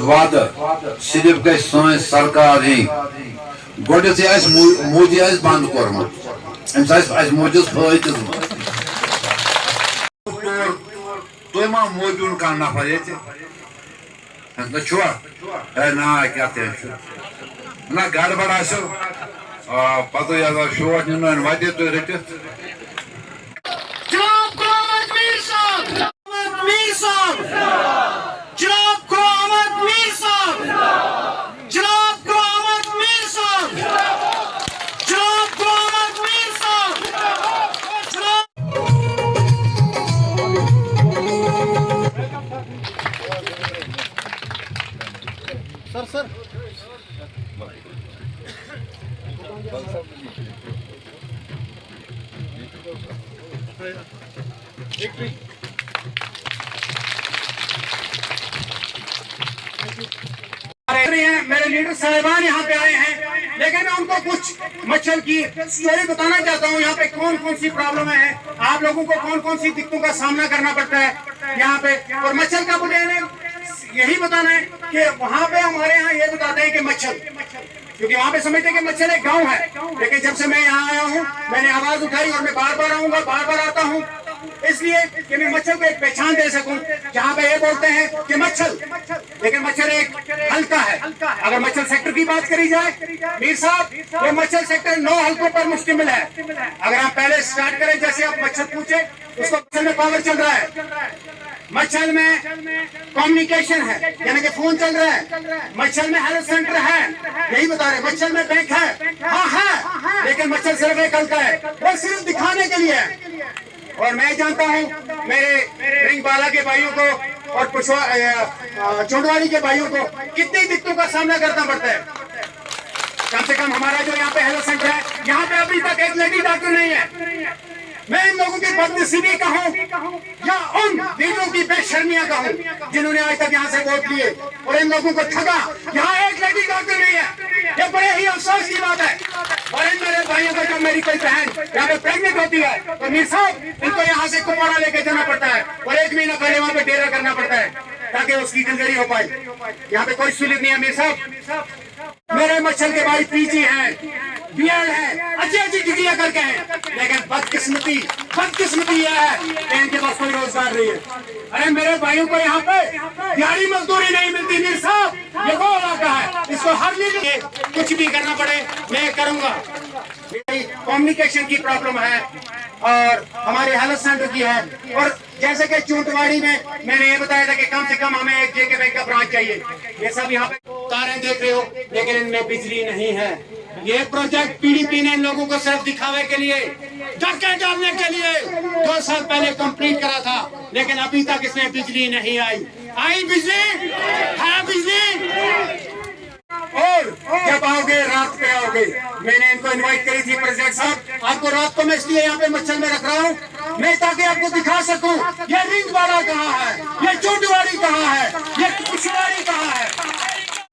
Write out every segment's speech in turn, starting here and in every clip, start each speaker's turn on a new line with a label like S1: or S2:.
S1: वाद सिर्फ गई सोन सरकार ही गोडे आस मोदी आस बंद कोरमुत अम्स मोदी फायदे तुम मा मोबून कह नफर ये ना क्या ना गड़बड़ आसो पत शोर इन वत तुम रटित
S2: सर मेरे लीडर साहिबान यहाँ पे आए हैं, लेकिन मैं उनको कुछ मच्छर की स्टोरी बताना चाहता हूँ। यहाँ पे कौन कौन सी प्रॉब्लम है, आप लोगों को कौन कौन सी दिक्कतों का सामना करना पड़ता है यहाँ पे। और मच्छर का मुझे यही बताना है कि वहाँ पे हमारे यहाँ ये बताते हैं कि मच्छर, क्योंकि वहाँ पे समझते हैं कि मच्छर एक गांव है, लेकिन जब से मैं यहाँ आया हूँ मैंने आवाज उठाई और मैं बार बार आऊंगा, बार बार आता हूँ, इसलिए कि मैं मच्छर को एक पहचान दे सकूं। जहाँ पे ये बोलते हैं कि मच्छर, लेकिन मच्छर एक हल्का है। अगर मच्छर सेक्टर की बात करी जाए मीर साहब, ये मच्छर सेक्टर 9 हल्कों पर मुश्तमिल है। अगर आप पहले स्टार्ट करें, जैसे आप मच्छर पूछे, उसको मच्छर में पावर चल रहा है, मच्छर में कम्युनिकेशन है, यानी कि फोन चल रहा है, मच्छर में हेल्थ सेंटर है, यही बता रहे, मच्छर में बैंक है, हाँ है, लेकिन मच्छर सिर्फ एक हल्का है, वो सिर्फ दिखाने के लिए है। और मैं जानता हूँ मेरे रिंग बाला के भाइयों को और चोटवाड़ी के भाइयों को कितनी दिक्कतों का सामना करना पड़ता है। कम से कम हमारा जो यहाँ पे हेल्थ सेंटर है, यहाँ पे अभी तक एक लेडी डॉक्टर नहीं है। मैं इन लोगों की बदनसीबी कहूँ या उन लीडरों की बेशर्मियां कहूँ जिन्होंने आज तक यहाँ से वोट लिए और इन लोगों को ठगा, यहाँ एक लेडी डॉक्टर नहीं है। ये बड़े ही अफसोस की बात है। और इन मेरे भाइयों को, जब मेरी कोई बहन यहाँ पे प्रेग्नेंट होती है तो मीर साहब इनको यहाँ से कुपवाड़ा लेके जाना पड़ता है और 1 महीना पहले वहाँ पे डेरा करना पड़ता है ताकि उसकी डिलीवरी हो पाए। यहाँ पे कोई सहूलियत नहीं है मीर साहब। मेरे मच्छर के भाई पीजी हैं, बीएड है, अच्छी डिग्रियां करके हैं, लेकिन बदकिस्मती यह है कि इनके पास कोई रोजगार नहीं है। अरे मेरे भाइयों को यहाँ पे दिहाड़ी मजदूरी नहीं मिलती मीर साहब, ये वो इलाका है, इसको हर लिए कुछ भी करना पड़े मैं करूंगा। कम्युनिकेशन की प्रॉब्लम है और हमारे हेल्थ सेंटर की है। और जैसे कि चूंटवाड़ी में मैंने ये बताया था कि कम से कम हमें एक जेके बैंक का ब्रांच चाहिए। ये सब यहाँ पे तारें देख रहे हो, लेकिन इनमें बिजली नहीं है। ये प्रोजेक्ट पीडीपी ने इन लोगों को सिर्फ दिखावे के लिए, धक्के डालने के लिए 2 साल पहले कंप्लीट करा था, लेकिन अभी तक इसमें बिजली नहीं आई बिजली है बिजली। और जब आओगे रात पे आओगे, मैंने इनको इनवाइट करी थी प्रेसिडेंट साहब, आपको रात को मैं इसलिए यहाँ पे मच्छर में रख रहा हूँ मैं ताकि आपको दिखा सकूं ये रिंगवाड़ा कहाँ है, ये चोटवाड़ी कहाँ है, ये कुशवाड़ी कहाँ है,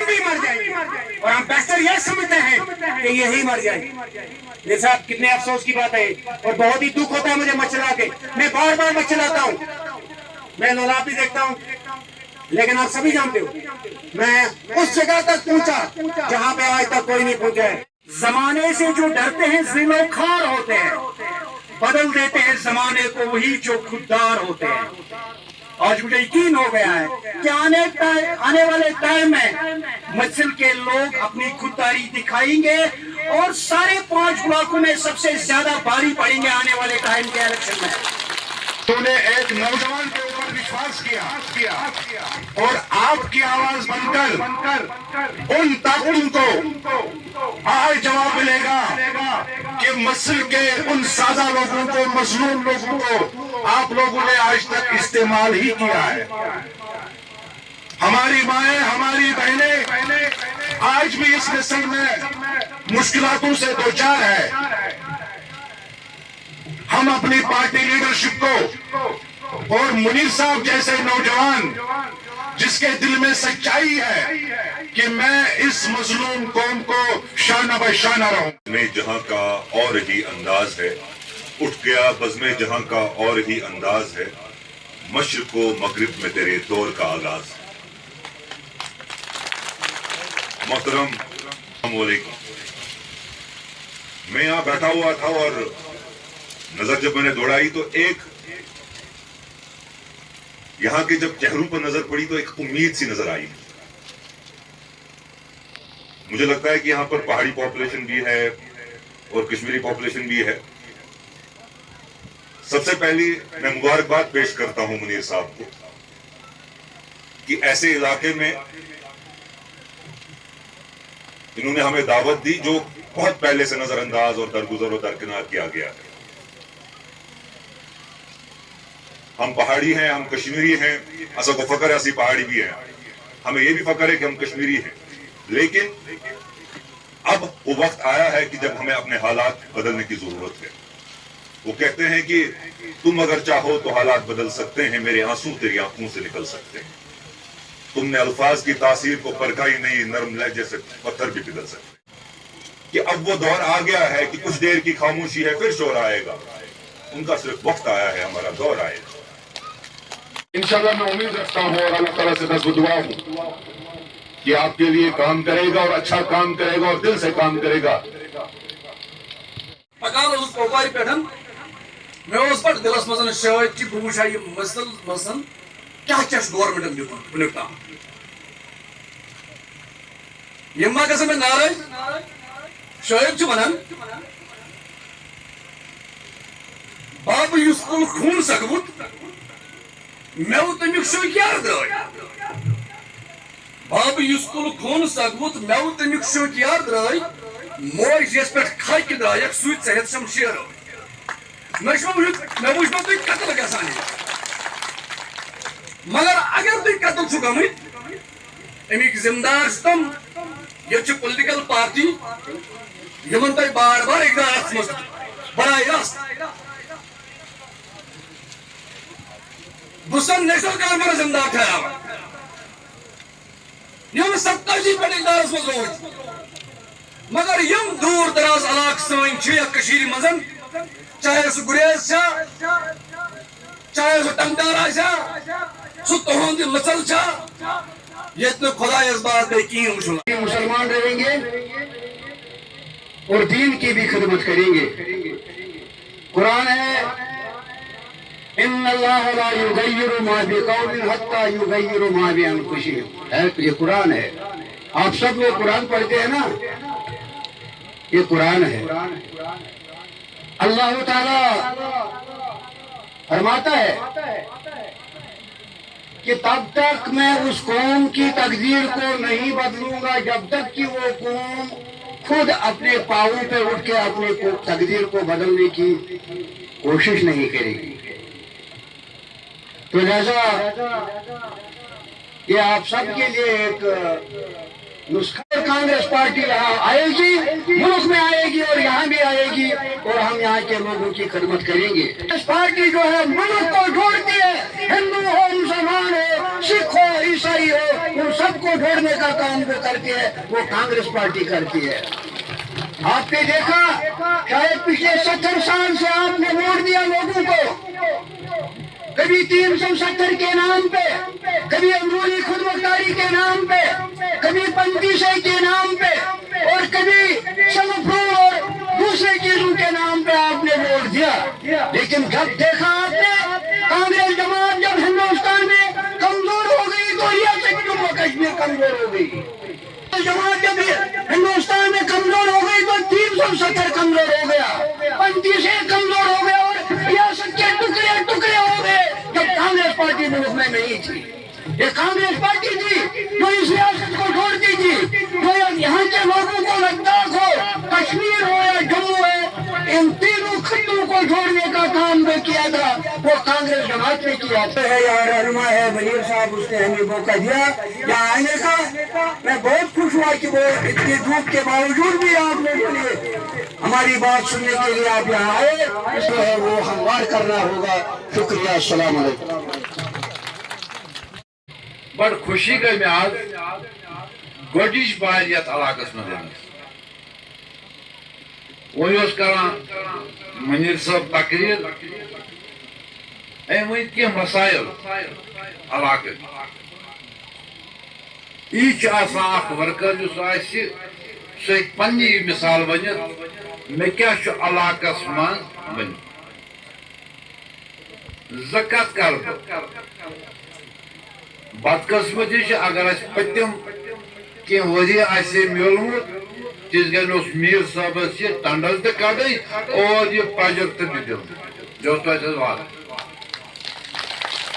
S2: भी मर जाएंगे। और हम बेहतर यह समझते हैं कि यही मर जाएंगे। ये साहब कितने अफसोस की बात है और बहुत ही दुख होता है मुझे मच्छर आके। मैं बार बार मच्छर आता हूँ, मैं लोलाप भी देखता हूँ, लेकिन आप सभी जानते हो मैं उस जगह तक पहुंचा जहां पे आज तक कोई नहीं पहुंचा है। जमाने से जो डरते हैं जिलोखार होते हैं, बदल देते हैं जमाने को वही जो खुददार होते हैं। आज मुझे यकीन हो गया है कि आने वाले टाइम में मच्छर के लोग अपनी खुददारी दिखाएंगे और सारे 5 ब्लॉकों में सबसे ज्यादा भारी पड़ेंगे आने वाले टाइम के इलेक्शन में।
S3: उन्होंने एक नौजवान के ऊपर विश्वास किया और आपकी आवाज बनकर उन ताकतों को आज जवाब मिलेगा कि मस्जिद के उन सादा लोगों को, मजलूम लोगों को आप लोगों ने आज तक इस्तेमाल ही किया है। हमारी माएं, हमारी बहनें आज भी इस नस्ल में मुश्किलातों से दो चार है। हम अपनी पार्टी लीडरशिप को और मुनीर साहब जैसे नौजवान जिसके दिल में सच्चाई है कि मैं इस मजलूम कौम को शाना बशाना रहूं।
S4: में जहां का और ही अंदाज है, उठ गया बज़्मे जहां का और ही अंदाज है, मशरिक़ व मगरिब में तेरे दौर का आगाज। मोहतरम अस्सलाम वालेकुम। मैं यहाँ बैठा हुआ था और नजर जब मैंने दौड़ाई तो एक यहाँ के जब चेहरों पर नजर पड़ी तो एक उम्मीद सी नजर आई। मुझे लगता है कि यहाँ पर पहाड़ी पॉपुलेशन भी है और कश्मीरी पॉपुलेशन भी है। सबसे पहली मैं मुबारकबाद पेश करता हूं मुनीर साहब को कि ऐसे इलाके में इन्होंने हमें दावत दी जो बहुत पहले से नजरअंदाज और दरगुजर और दरकिनार किया गया है। हम पहाड़ी हैं, हम कश्मीरी हैं, असा को फकर है, असी पहाड़ी भी हैं, हमें यह भी फकर है कि हम कश्मीरी हैं। लेकिन अब वो वक्त आया है कि जब हमें अपने हालात बदलने की जरूरत है। वो कहते हैं कि तुम अगर चाहो तो हालात बदल सकते हैं, मेरे आंसू तेरी आंखों से निकल सकते हैं। तुमने अल्फाज की तासीर को परखा ही नहीं, नरम लहजे से पत्थर भी पिघल सकते हैं। कि अब वो दौर आ गया है कि कुछ देर की खामोशी है, फिर शोर आएगा। उनका सिर्फ वक्त आया है, हमारा दौर आएगा।
S3: इंशाल्लाह मैं उम्मीद रखता हूँ और अल्लाह ताला से बस दुआ हूँ कि आपके लिए काम करेगा और अच्छा काम करेगा और दिल से काम करेगा।
S5: पकाल कोपारी पे मे पे दिलस मज शायद बह वुचा यह मसल क्या गवर्नमेंट दिखुत वुनिक ताम यम मा गसन मे नाराज शायद वन बाब युस कुल खून सगवुत मेव तमिक शौकियार द्राय बाब युस कुल खून सगवुत मेव तमिक शौकियार द्राय मोज यस पे खक द्रायक सुत सहित शमशेर मे वुच तुम कतल गसान मगर अगर तुम कतल गमित अमिक जिम्मेदार तम ये पोलिटिकल पार्टी यमन तुम बार बार इकदार मज बराह रास्त बुसन नेशनल कॉन्फ्रेंस जिम्मेदार ठहराव यम 70 पे इकदार मज रोज मगर यम दूर दराज इलाक सन मजन चाहे सह गुरेज चाहे सह टंगदार सह तुहद मसल ये खुदायस बात गई
S2: मुसलमान रहेंगे और दीन की भी खिदमत करेंगे। कुरान है इन्नल्लाह ला युगय्यिरु मा बिकौमिन हत्ता युगय्यिरु मा बिअनफुसिहिम है। ये कुरान है। आप सब लोग कुरान पढ़ते हैं ना, ये कुरान है। अल्लाह ताला फरमाता है कि तब तक मैं उस कौम की तकदीर को नहीं बदलूंगा जब तक कि वो कौम खुद अपने पांवों पे उठ के अपने तकदीर को बदलने की कोशिश नहीं करेगी। तो लिहाजा ये आप सबके लिए एक नुस्खा। कांग्रेस पार्टी यहाँ आएगी, मुल्क में आएगी और यहाँ भी आएगी और हम यहाँ के लोगों की खिदमत करेंगे। इस पार्टी जो है मुल्क को जोड़ती है, हिंदू हो, मुसलमान हो, सिख हो, ईसाई हो, उन सबको जोड़ने का काम जो करती है वो कांग्रेस पार्टी करती है। आपने देखा शायद पिछले 70 साल से आपने वोट दिया लोगों को, कभी 370 के नाम पे, कभी अंदरूनी खुदमुख्तारी के नाम पे, कभी पंतीसे के नाम पे और कभी सलफूर और दूसरे चीजों के नाम पे आपने वोट दिया। लेकिन जब देखा आपने कांग्रेस जमात जब हिंदुस्तान में कमजोर हो गई तो रियासत जम्मू कश्मीर कमजोर हो गई। जमात जब हिंदुस्तान में कमजोर हो गई तो 370 कमजोर हो गया, पंतीसे कमजोर हो गया और रियासत के टुकड़े टुकड़े हो गए। जब कांग्रेस पार्टी मुल्क में नहीं थी, ये कांग्रेस पार्टी थी जो इस रियासत को छोड़ती थी, जो यहाँ के लोगों को लद्दाख हो, कश्मीर हो या जम्मू हो, इन तीनों खित्तों को जोड़ने का काम जो किया था वो कांग्रेस जमात ने किया था। यहाँ रहनुमा है वजीर साहब, उसने हमें मौका दिया यहाँ आने का। मैं बहुत खुश हुआ कि वो इतनी धूप के बावजूद भी आप लोगों ने हमारी बात सुनने के लिए आप यहाँ आए, इसलिए वो हमवार करना होगा। शुक्रिया। अस्सलाम वालेकुम।
S6: बड़ खुशी गई मैं आज गोडिश बार यथ इलाकस मज वही करान मनीर साहब तकरीर अम वन कह मसाइल इलाक یہ اخ ورکر سہ پنی مثال ونت مے کیا علاقس من بن زکات کر بدقسمتی اگر اس پتم کی وری آسے میولمت تیس گئی اس میر صاحبس یہ ٹنڈل تہ کڑی اور یہ پجر تہ دل جو وات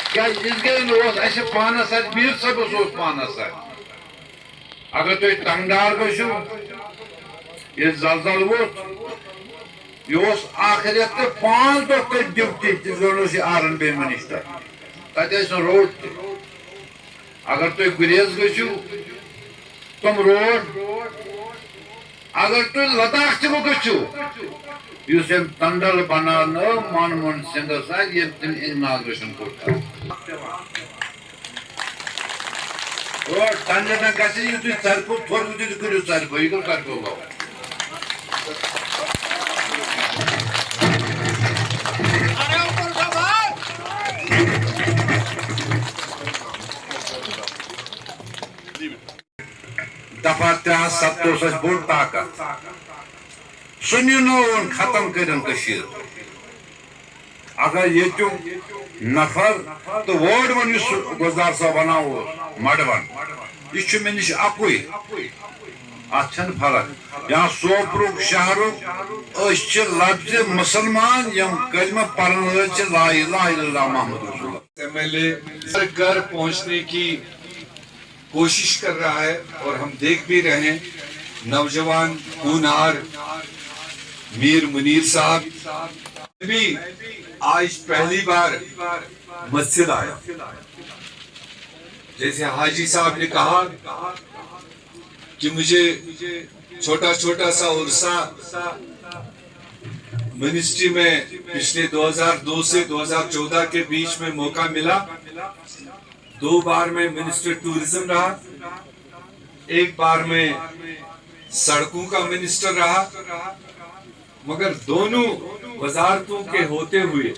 S6: کیا اس گئی اس پانس ات میر صاحبس اس پانس ات اگر تھی ٹنگدار گھو یہ زلزل ووت یہ اخ رت تو 5 دہ تھی ڈیوٹی تیس گئی یہ آر این بی منسٹر تتہ روڈ تہ اگر تھی گریز گھو تم روڈ اگر تھی لداخ تہ گھو اس ٹنڈل بنان منموہن سنگھس یم تم اناگریشن کور ٹنڈل گھن یہ تھی ژرپو تھوڑ تھی کرو ژرپو یہ کر ژرپو گو دفعہ 370 اس بوڑ طاقت سنو ختم کرن کشیر اگر یہ نفر تو وارڈ ون اس گزار صاحب بناو مڑون یہ مے نش اکوئی اتھن فرق یا سوپرک شہرک لفظ مسلمان یم کلمہ پرن لا الہ الا اللہ محمد رسول اللہ
S7: MLA گھر پہنچنے کی کوشش کر رہا ہے اور ہم دیکھ بھی رہے ہیں نوجوان ہونہار میر منیر صاحب بھی آج پہلی بار مسجد آیا جیسے حاجی صاحب نے کہا کہ مجھے چھوٹا چھوٹا سا عرصہ منسٹری میں پچھلے 2002 سے 2014 کے بیچ میں موقع ملا 2 بار میں منسٹر ٹورزم رہا 1 بار میں سڑکوں کا منسٹر رہا مگر دونوں وزارتوں کے ہوتے ہوئے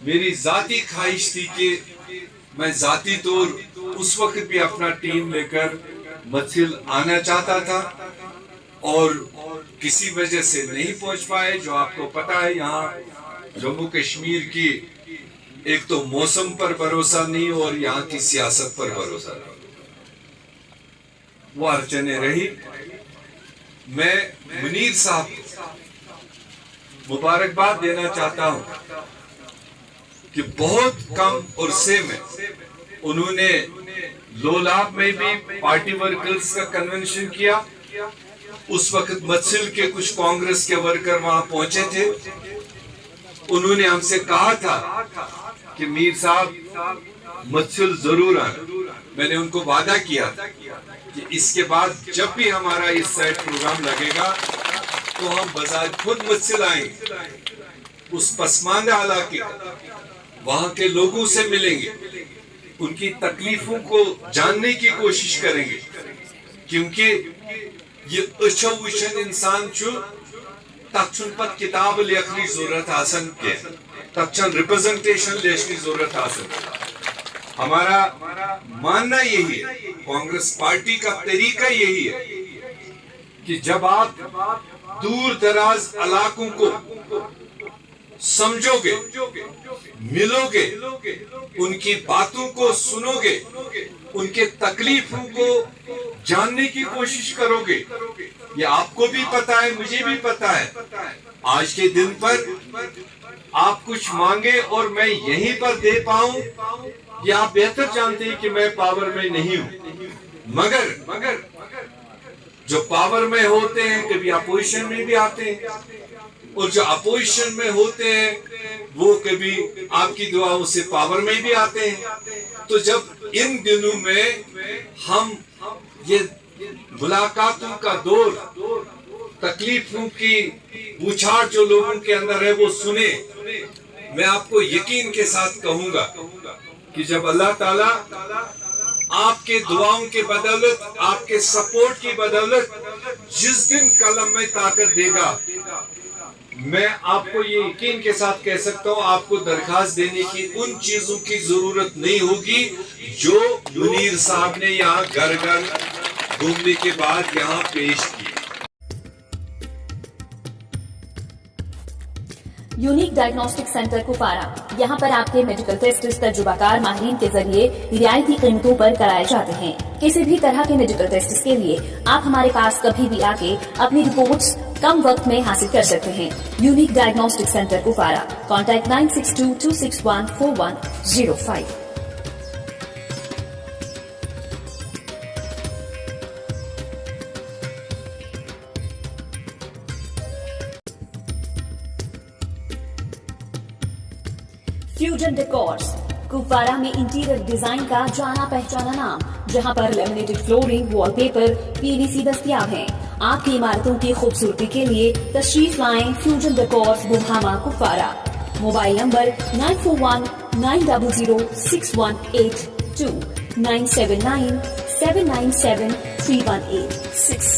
S7: میری ذاتی خواہش تھی کہ میں ذاتی طور اس وقت بھی اپنا ٹیم لے کر متھل آنا چاہتا تھا اور کسی وجہ سے نہیں پہنچ پائے جو آپ کو پتا ہے یہاں جموں کشمیر کی ایک تو موسم پر بھروسہ نہیں اور یہاں کی سیاست پر بھروسہ نہیں وہ ارچنے رہی میں منیر صاحب مبارکباد دینا چاہتا ہوں کہ بہت کم عرصے میں انہوں نے لولاب میں بھی پارٹی ورکرز کا کنونشن کیا اس وقت متسل کے کچھ کانگریس کے ورکر وہاں پہنچے تھے انہوں نے ہم سے کہا تھا کہ میر صاحب متسل ضرور آنا میں نے ان کو وعدہ کیا تھا کہ اس کے بعد جب بھی ہمارا اس سائٹ پروگرام لگے گا تو ہم بذات خود متسل آئیں گے اس پسماندہ علاقے وہاں کے لوگوں سے ملیں گے ان کی تکلیفوں کو جاننے کی کوشش کریں گے کیونکہ یہ اچھو وچھن انسان چھو تک پت کتاب لیکھنی ضرورت آسن کے تک ریپرزنٹیشن لیکھنی ضرورت آسن ہمارا ماننا یہی ہے کانگریس پارٹی کا طریقہ یہی ہے کہ جب آپ دور دراز علاقوں کو سمجھو گے ملو گے ان کی باتوں کو سنو گے ان کے تکلیفوں کو جاننے کی کوشش کرو گے یہ آپ کو بھی پتا ہے مجھے بھی پتا ہے آج کے دن پر آپ کچھ مانگے اور میں یہیں پر دے پاؤں یہ آپ بہتر جانتے ہیں کہ میں پاور میں نہیں ہوں مگر جو پاور میں ہوتے ہیں کبھی اپوزیشن میں بھی آتے ہیں اور جو اپوزیشن میں ہوتے ہیں وہ کبھی آپ کی دعاؤں سے پاور میں بھی آتے ہیں تو جب ان دنوں میں ہم یہ ملاقاتوں کا دور تکلیفوں کی بوچھاڑ جو لوگوں کے اندر ہے وہ سنیں میں آپ کو یقین کے ساتھ کہوں گا کہ جب اللہ تعالیٰ آپ کے دعاؤں کے بدولت آپ کے سپورٹ کی بدولت جس دن قلم میں طاقت دے گا मैं आपको ये यकीन के साथ कह सकता हूँ, आपको दरखास्त देने की उन चीजों की जरूरत नहीं होगी जो मुनीर साहब ने यहाँ घर घर घूमने के बाद यहाँ पेश की।
S8: यूनिक डायग्नोस्टिक सेंटर कुपवारा, यहाँ पर आपके मेडिकल टेस्ट तजुर्बाकार माहिरीन के जरिए रियायती कीमतों पर कराए जाते हैं। किसी भी तरह के मेडिकल टेस्ट के लिए आप हमारे पास कभी भी आके अपनी रिपोर्ट्स कम वक्त में हासिल कर सकते हैं। Unique diagnostic centre Kupwara, contact 9622614105। Fusion decors, Kupwara में इंटीरियर डिजाइन का जाना पहचाना नाम, जहां पर लेमिनेटेड फ्लोरिंग, वॉलपेपर, पीवीसी दस्तयाब हैं। आपकी इमारतों की खूबसूरती के लिए तशरीफ लाएं fusion decors, Buhama, Kupwara. Mobile number 9419006182, 97979731866।